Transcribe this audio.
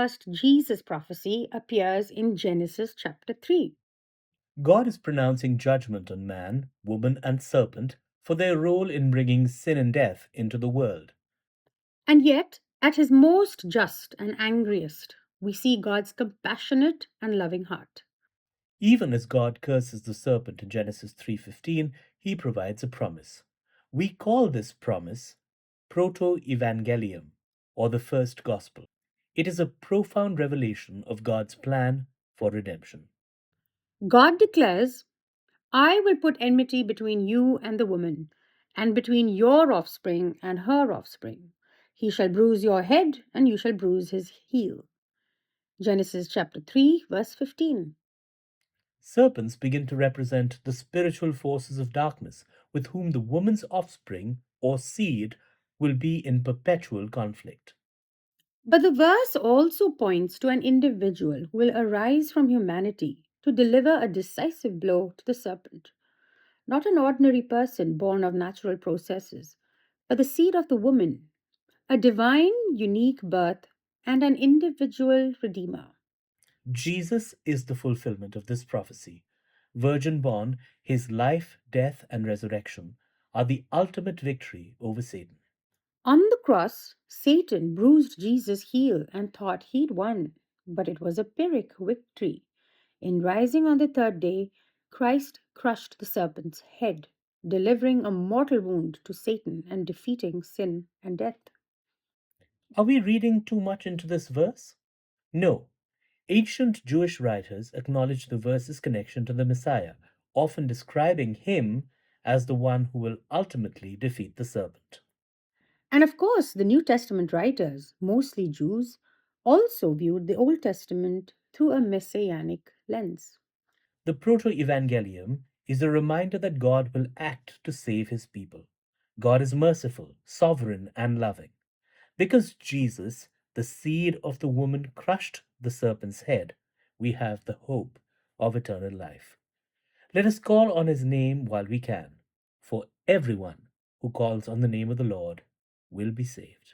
first Jesus prophecy appears in Genesis chapter 3. God is pronouncing judgment on man, woman, and serpent for their role in bringing sin and death into the world. And yet, at his most just and angriest, we see God's compassionate and loving heart. Even as God curses the serpent in Genesis 3:15, he provides a promise. We call this promise Proto-evangelium, or the first gospel. It is a profound revelation of God's plan for redemption. God declares, I will put enmity between you and the woman, and between your offspring and her offspring. He shall bruise your head, and you shall bruise his heel. Genesis chapter 3, verse 15. Serpents begin to represent the spiritual forces of darkness with whom the woman's offspring or seed will be in perpetual conflict. But the verse also points to an individual who will arise from humanity to deliver a decisive blow to the serpent. Not an ordinary person born of natural processes, but the seed of the woman, a divine, unique birth, and an individual redeemer. Jesus is the fulfillment of this prophecy. Virgin born, his life, death, and resurrection are the ultimate victory over Satan. On the cross, Satan bruised Jesus' heel and thought he'd won, but it was a Pyrrhic victory. In rising on the third day, Christ crushed the serpent's head, delivering a mortal wound to Satan and defeating sin and death. Are we reading too much into this verse? No. Ancient Jewish writers acknowledge the verse's connection to the Messiah, often describing him as the one who will ultimately defeat the serpent. And of course, the New Testament writers, mostly Jews, also viewed the Old Testament through a messianic lens. The Proto-evangelium is a reminder that God will act to save his people. God is merciful, sovereign, and loving. Because Jesus, the seed of the woman, crushed the serpent's head, we have the hope of eternal life. Let us call on his name while we can, for everyone who calls on the name of the Lord will be saved.